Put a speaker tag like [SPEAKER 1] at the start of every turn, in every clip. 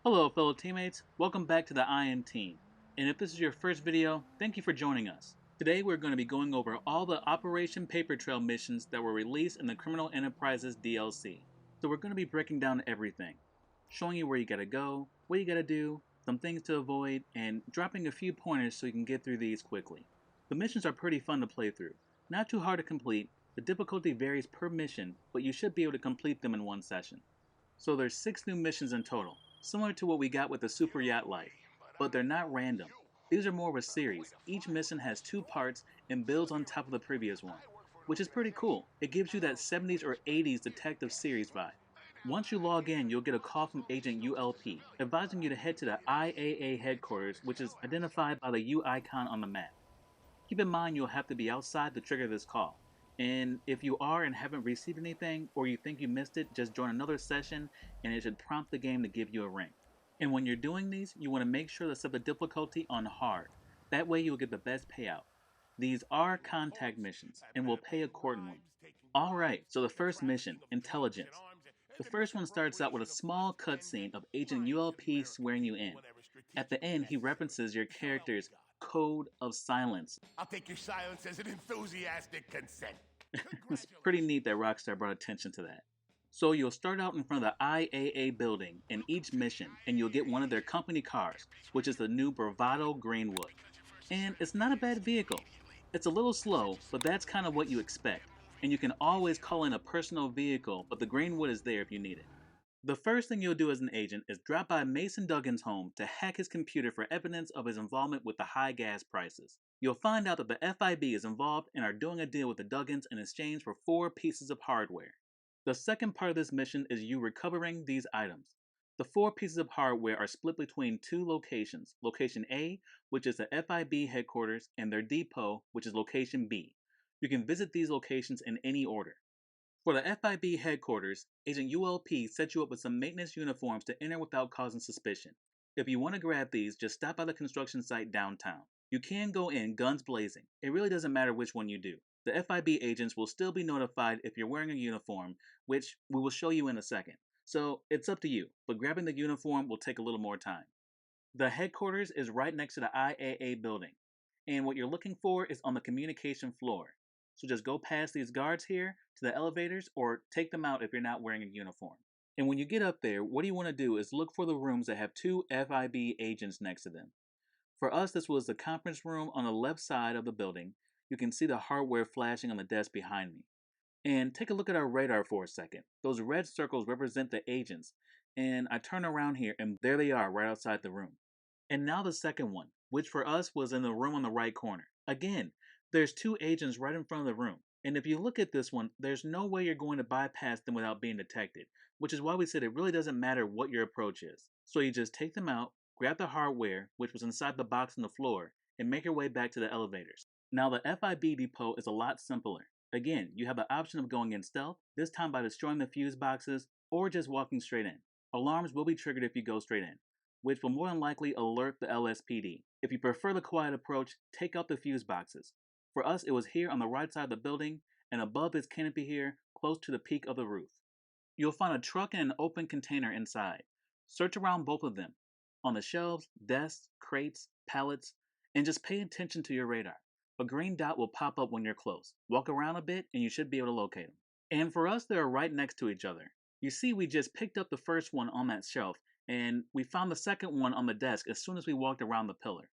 [SPEAKER 1] Hello fellow teammates, welcome back to the IN team. And if this is your first video, thank you for joining us. Today we're going to be going over all the Operation Paper Trail missions that were released in the Criminal Enterprises DLC. So we're going to be breaking down everything, showing you where you gotta go, what you gotta do, some things to avoid, and dropping a few pointers so you can get through these quickly. The missions are pretty fun to play through, not too hard to complete, the difficulty varies per mission, but you should be able to complete them in one session. So there's 6 new missions in total, similar to what we got with the Super Yacht Life, but they're not random. These are more of a series. Each mission has 2 parts and builds on top of the previous one, which is pretty cool. It gives you that 70s or 80s detective series vibe. Once you log in, you'll get a call from Agent ULP, advising you to head to the IAA headquarters, which is identified by the U icon on the map. Keep in mind you'll have to be outside to trigger this call. And if you are and haven't received anything, or you think you missed it, just join another session and it should prompt the game to give you a ring. And when you're doing these, you want to make sure to set the difficulty on hard. That way you'll get the best payout. These are contact missions and will pay accordingly. Alright, so the first mission, Intelligence. The first one starts out with a small cutscene of Agent ULP swearing you in. At the end, he references your character's code of silence.
[SPEAKER 2] I'll take your silence as an enthusiastic consent.
[SPEAKER 1] It's pretty neat that Rockstar brought attention to that. So you'll start out in front of the IAA building in each mission, and you'll get one of their company cars, which is the new Bravado Greenwood. And it's not a bad vehicle. It's a little slow, but that's kind of what you expect. And you can always call in a personal vehicle, but the Greenwood is there if you need it. The first thing you'll do as an agent is drop by Mason Duggan's home to hack his computer for evidence of his involvement with the high gas prices. You'll find out that the FIB is involved and are doing a deal with the Duggans in exchange for 4 pieces of hardware. The second part of this mission is you recovering these items. The 4 pieces of hardware are split between 2 locations. Location A, which is the FIB headquarters, and their depot, which is location B. You can visit these locations in any order. For the FIB headquarters, Agent ULP set you up with some maintenance uniforms to enter without causing suspicion. If you want to grab these, just stop by the construction site downtown. You can go in guns blazing. It really doesn't matter which one you do. The FIB agents will still be notified if you're wearing a uniform, which we will show you in a second. So it's up to you, but grabbing the uniform will take a little more time. The headquarters is right next to the IAA building, and what you're looking for is on the communication floor. So just go past these guards here to the elevators or take them out if you're not wearing a uniform. And when you get up there, what you want to do is look for the rooms that have 2 FIB agents next to them. For us, this was the conference room on the left side of the building. You can see the hardware flashing on the desk behind me. And take a look at our radar for a second. Those red circles represent the agents. And I turn around here and there they are right outside the room. And now the second one, which for us was in the room on the right corner. Again, there's 2 agents right in front of the room. And if you look at this one, there's no way you're going to bypass them without being detected, which is why we said it really doesn't matter what your approach is. So you just take them out, grab the hardware, which was inside the box on the floor, and make your way back to the elevators. Now the FIB depot is a lot simpler. Again, you have the option of going in stealth, this time by destroying the fuse boxes, or just walking straight in. Alarms will be triggered if you go straight in, which will more than likely alert the LSPD. If you prefer the quiet approach, take out the fuse boxes. For us, it was here on the right side of the building, and above this canopy here, close to the peak of the roof. You'll find a truck and an open container inside. Search around both of them, on the shelves, desks, crates, pallets, and just pay attention to your radar. A green dot will pop up when you're close. Walk around a bit, and you should be able to locate them. And for us, they're right next to each other. You see, we just picked up the first one on that shelf, and we found the second one on the desk as soon as we walked around the pillar.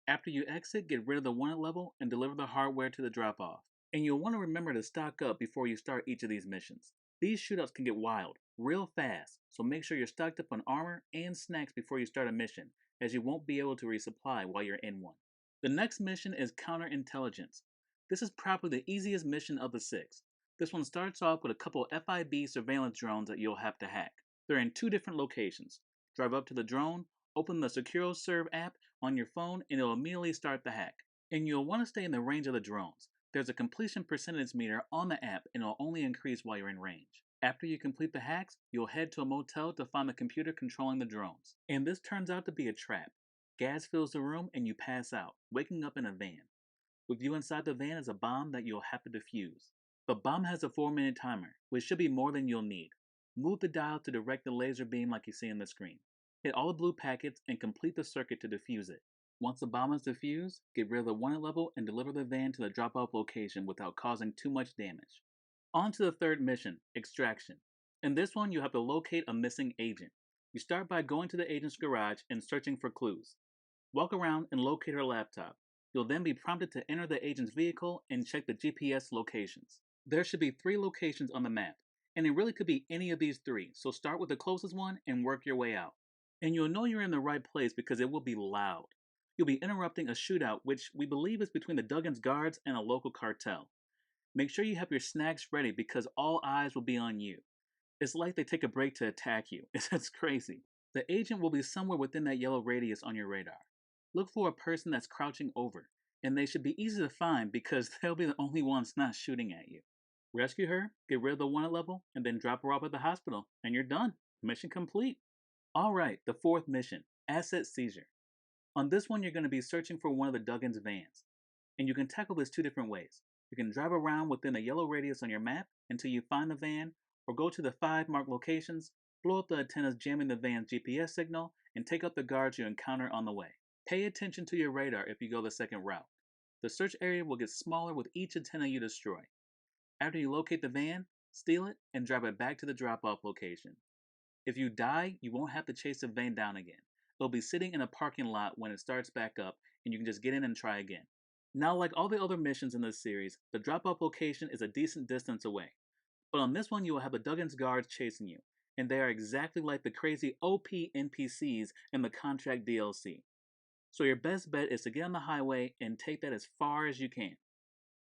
[SPEAKER 1] After you exit, get rid of the wanted level and deliver the hardware to the drop-off. And you'll want to remember to stock up before you start each of these missions. These shootouts can get wild, real fast, so make sure you're stocked up on armor and snacks before you start a mission, as you won't be able to resupply while you're in one. The next mission is Counterintelligence. This is probably the easiest mission of the 6. This one starts off with a couple FIB surveillance drones that you'll have to hack. They're in 2 different locations. Drive up to the drone, open the SecuroServe app on your phone, and it'll immediately start the hack. And you'll want to stay in the range of the drones. There's a completion percentage meter on the app and it'll only increase while you're in range. After you complete the hacks, you'll head to a motel to find the computer controlling the drones. And this turns out to be a trap. Gas fills the room and you pass out, waking up in a van. With you inside the van is a bomb that you'll have to defuse. The bomb has a 4-minute timer, which should be more than you'll need. Move the dial to direct the laser beam like you see on the screen. Hit all the blue packets and complete the circuit to defuse it. Once the bomb is defused, get rid of the wanted level and deliver the van to the drop-off location without causing too much damage. On to the third mission, Extraction. In this one, you have to locate a missing agent. You start by going to the agent's garage and searching for clues. Walk around and locate her laptop. You'll then be prompted to enter the agent's vehicle and check the GPS locations. There should be 3 locations on the map, and it really could be any of these 3, so start with the closest one and work your way out. And you'll know you're in the right place because it will be loud. You'll be interrupting a shootout which we believe is between the Duggins guards and a local cartel. Make sure you have your snacks ready because all eyes will be on you. It's like they take a break to attack you. It's crazy. The agent will be somewhere within that yellow radius on your radar. Look for a person that's crouching over, and they should be easy to find because they'll be the only ones not shooting at you. Rescue her, get rid of the wanted level, and then drop her off at the hospital, and you're done. Mission complete. Alright, the fourth mission, Asset Seizure. On this one, you're going to be searching for one of the Duggins vans, and you can tackle this 2 different ways. You can drive around within the yellow radius on your map until you find the van, or go to the 5 marked locations, blow up the antennas jamming the van's GPS signal, and take out the guards you encounter on the way. Pay attention to your radar if you go the second route. The search area will get smaller with each antenna you destroy. After you locate the van, steal it, and drive it back to the drop-off location. If you die, you won't have to chase the van down again. It'll be sitting in a parking lot when it starts back up, and you can just get in and try again. Now, like all the other missions in this series, the drop-off location is a decent distance away. But on this one, you will have the Duggins guards chasing you, and they are exactly like the crazy OP NPCs in the Contract DLC. So your best bet is to get on the highway and take that as far as you can.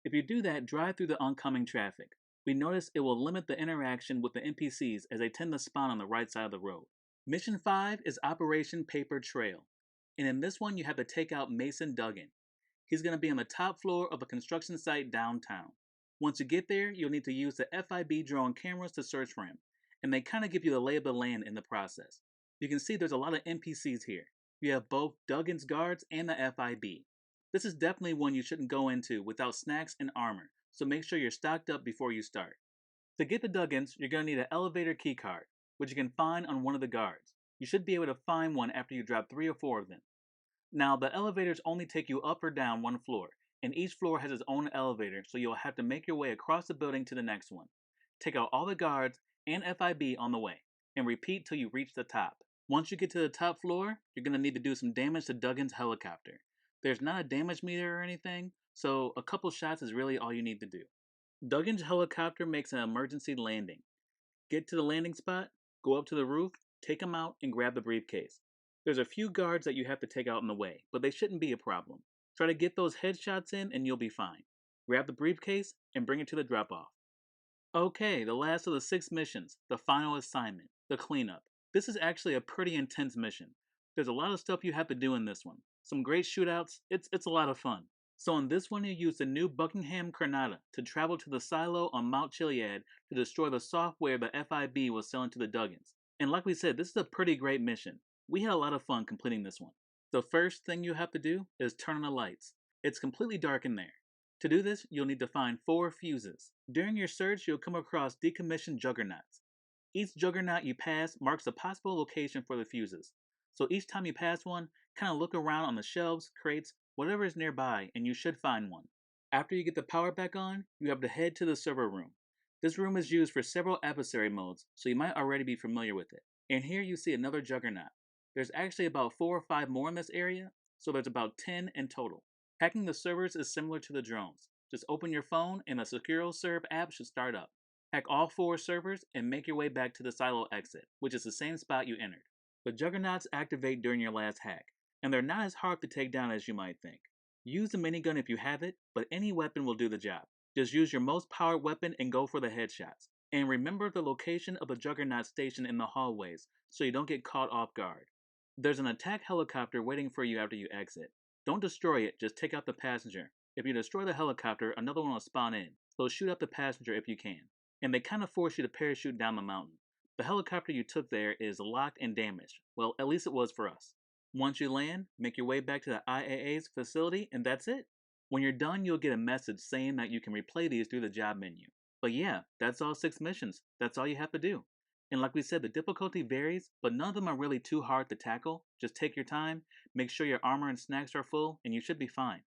[SPEAKER 1] If you do that, drive through the oncoming traffic. We notice it will limit the interaction with the NPCs as they tend to spawn on the right side of the road. Mission 5 is Operation Paper Trail, and in this one you have to take out Mason Duggan. He's going to be on the top floor of a construction site downtown. Once you get there, you'll need to use the FIB drone cameras to search for him, and they kind of give you the lay of the land in the process. You can see there's a lot of NPCs here. You have both Duggan's guards and the FIB. This is definitely one you shouldn't go into without snacks and armor, so make sure you're stocked up before you start. To get the Duggans, you're going to need an elevator keycard, which you can find on one of the guards. You should be able to find one after you drop 3 or 4 of them. Now, the elevators only take you up or down 1 floor, and each floor has its own elevator, so you'll have to make your way across the building to the next one. Take out all the guards and FIB on the way, and repeat till you reach the top. Once you get to the top floor, you're going to need to do some damage to Duggan's helicopter. There's not a damage meter or anything, so a couple shots is really all you need to do. Duggan's helicopter makes an emergency landing. Get to the landing spot, go up to the roof, take him out, and grab the briefcase. There's a few guards that you have to take out in the way, but they shouldn't be a problem. Try to get those headshots in and you'll be fine. Grab the briefcase and bring it to the drop-off. Okay, the last of the 6 missions, the final assignment, the cleanup. This is actually a pretty intense mission. There's a lot of stuff you have to do in this one. Some great shootouts, it's a lot of fun. So on this one you use the new Buckingham Granada to travel to the silo on Mount Chiliad to destroy the software the FIB was selling to the Duggans. And like we said, this is a pretty great mission. We had a lot of fun completing this one. The first thing you have to do is turn on the lights. It's completely dark in there. To do this, you'll need to find 4 fuses. During your search, you'll come across decommissioned juggernauts. Each juggernaut you pass marks a possible location for the fuses. So each time you pass one, kind of look around on the shelves, crates, whatever is nearby, and you should find one. After you get the power back on, you have to head to the server room. This room is used for several adversary modes, so you might already be familiar with it. And here you see another juggernaut. There's actually about 4 or 5 more in this area, so there's about 10 in total. Hacking the servers is similar to the drones. Just open your phone and the SecuroServe app should start up. Hack all 4 servers and make your way back to the silo exit, which is the same spot you entered. The juggernauts activate during your last hack, and they're not as hard to take down as you might think. Use the minigun if you have it, but any weapon will do the job. Just use your most powered weapon and go for the headshots. And remember the location of the juggernaut station in the hallways, so you don't get caught off guard. There's an attack helicopter waiting for you after you exit. Don't destroy it, just take out the passenger. If you destroy the helicopter, another one will spawn in, so shoot out the passenger if you can. And they kind of force you to parachute down the mountain. The helicopter you took there is locked and damaged. Well, at least it was for us. Once you land, make your way back to the IAA's facility, and that's it. When you're done, you'll get a message saying that you can replay these through the job menu. But yeah, that's all 6 missions. That's all you have to do. And like we said, the difficulty varies, but none of them are really too hard to tackle. Just take your time, make sure your armor and snacks are full, and you should be fine.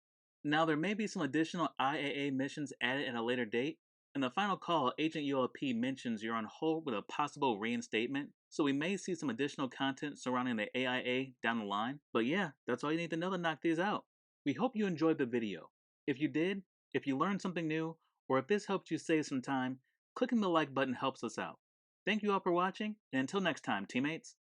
[SPEAKER 1] Now, there may be some additional IAA missions added at a later date. In the final call, Agent ULP mentions you're on hold with a possible reinstatement, so we may see some additional content surrounding the AIA down the line. But yeah, that's all you need to know to knock these out. We hope you enjoyed the video. If you did, if you learned something new, or if this helped you save some time, clicking the like button helps us out. Thank you all for watching, and until next time, teammates.